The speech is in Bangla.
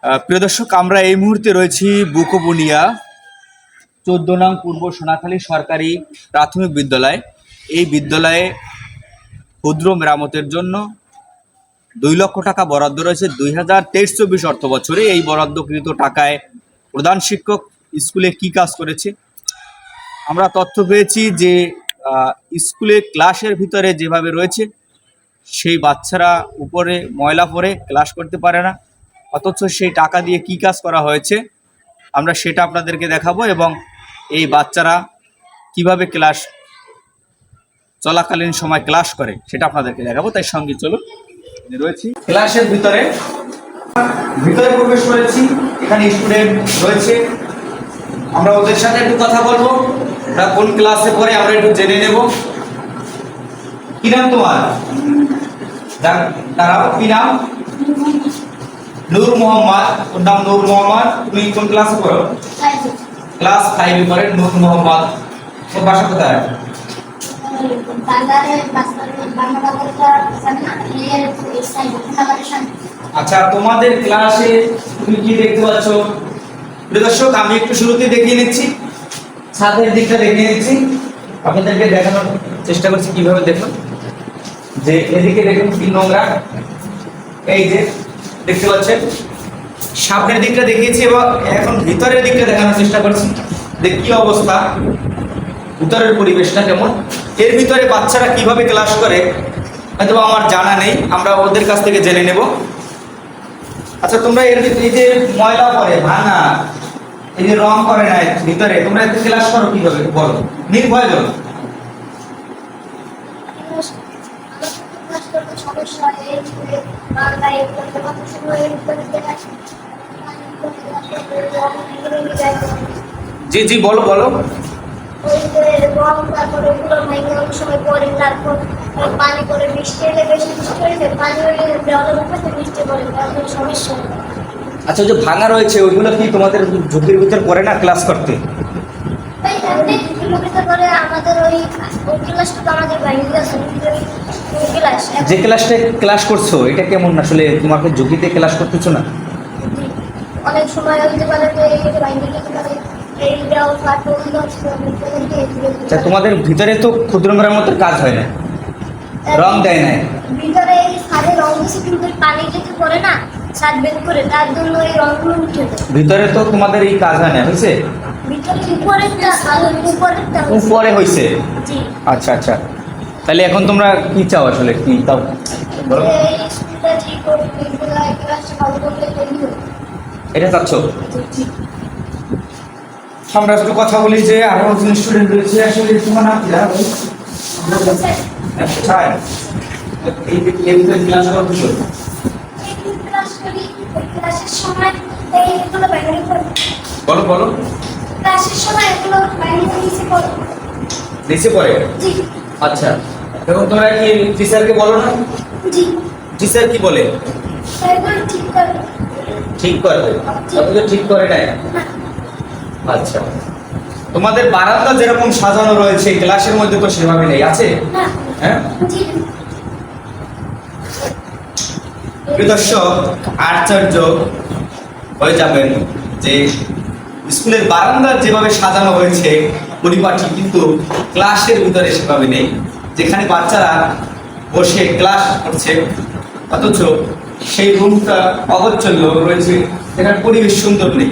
প্রিয় দর্শক, আমরা এই মুহূর্তে রয়েছি বুকবুনিয়া 14 নং পূর্ব সোনাখালী সরকারি প্রাথমিক বিদ্যালয়। এই বিদ্যালয়ে ক্ষুদ্র মেরামতের জন্য 2 লক্ষ টাকা বরাদ্দ রয়েছে 2023-24 অর্থ বছরে। এই বরাদ্দকৃত টাকায় প্রধান শিক্ষক স্কুলে কি কাজ করেছে আমরা তথ্য পেয়েছি যে স্কুলে ক্লাসের ভিতরে যেভাবে রয়েছে সেই বাচ্চারা উপরে ময়লা পরে ক্লাস করতে পারে না, অথচ সেই টাকা দিয়ে কি কাজ করা হয়েছে আমরা সেটা আপনাদেরকে দেখাবো এবং এই বাচ্চারা কিভাবে ক্লাস চলাকালীন সময় ক্লাস করে সেটা আপনাদেরকে দেখাবো। তাই সঙ্গে চলুন, রয়েছি ক্লাসের ভিতরে প্রবেশ করেছি। এখানে স্টুডেন্ট রয়েছে, আমরা ওদের সাথে একটু কথা বলবো। ওরা কোন ক্লাসে পড়ে আমরা একটু জেনে নেব। কি নাম তোমার? দাঁড়াও, কি নাম? নূর মোহাম্মদ। ওর নাম নূর মোহাম্মদ। তুমি কোন ক্লাসে পড়ো? ক্লাস 5 এ পড়ে নূর মোহাম্মদ। ওর বাসা কোথায়? আচ্ছা, তোমাদের ক্লাসে তুমি কি দেখতে পাচ্ছ? দর্শক, আমি একটু শুরুতে দেখিয়ে নিচ্ছি, ছাদের দিকটা দেখিয়ে নিচ্ছি, আপনাদেরকে দেখানোর চেষ্টা করছি কিভাবে। দেখুন যে এদিকে দেখুন কি নোংরা, এই যে দেখতে পাচ্ছেন। সামনের দিকটা দেখিয়েছি এবং এখন ভিতরের দিকটা দেখানোর চেষ্টা করছি যে কি অবস্থা, ভিতরের পরিবেশটা কেমন। এর ভিতরে বাচ্চারা কিভাবে ক্লাস করে হয়তো আমার জানা নেই, আমরা ওদের কাছ থেকে জেনে নেব। আচ্ছা, তোমরা এর ভিতরে যে ময়লা করে ভাঙা, এই যে রং করে না ভিতরে, তোমরা এতে ক্লাস করো কিভাবে বলো, নির্ভয় বলো। জি জি, বলো বলো। আচ্ছা, যে ভাঙা রয়েছে ওইগুলো কি তোমাদের ঝুঁকির ভিতর পড়ে না ক্লাস করতে? যে ক্লাসটা ক্লাস করছো এটা কেমন, আসলে তোমাকে ঝুঁকিতে ক্লাস করতেছো না? অনেক সময় হতে পারে আচ্ছা, তোমাদের ভিতরে তো ক্ষুদ্র মেরামতের কাজ হয় না, রং দেয় না ভিতরে, এই ছাদে রং দিয়েছে কিন্তু পানি যদি পড়ে না ছাদ বের করে, তার জন্য এই রংগুলো উঠে যায়। ভিতরে তো তোমাদের এই কাজ হয় না, হয়েছে? ভিতরে উপরে হয়েছে। জি। আচ্ছা আচ্ছা, তাহলে এখন তোমরা কি চাও, আসলে কি চাও বলো? এটা চাচ্ছ? আমরা একটু কথা বলি যে আরো স্টুডেন্ট রয়েছে, আসলে তোমার নাম কি? বলো বলো। নিচে পড়ে? আচ্ছা, এখন তোমরা কি টিচারকে বলো না? টিচার কি বলে? ঠিক করবে। ঠিক করে নাই? আচ্ছা, তোমাদের বারান্দা যেরকম সাজানো রয়েছে ক্লাসের মধ্যে তো সেভাবে নেই, আছে? হ্যাঁ। দর্শক, আশ্চর্য হয়ে যাবেন যে স্কুলের বারান্দা যেভাবে সাজানো হয়েছে পরিপাটি, কিন্তু ক্লাসের ভিতরে সেভাবে নেই। যেখানে বাচ্চারা বসে ক্লাস করছে অথচ সেই রুমটা অগোছালো রয়েছে, সেখানে পরিবেশ সুন্দর নেই।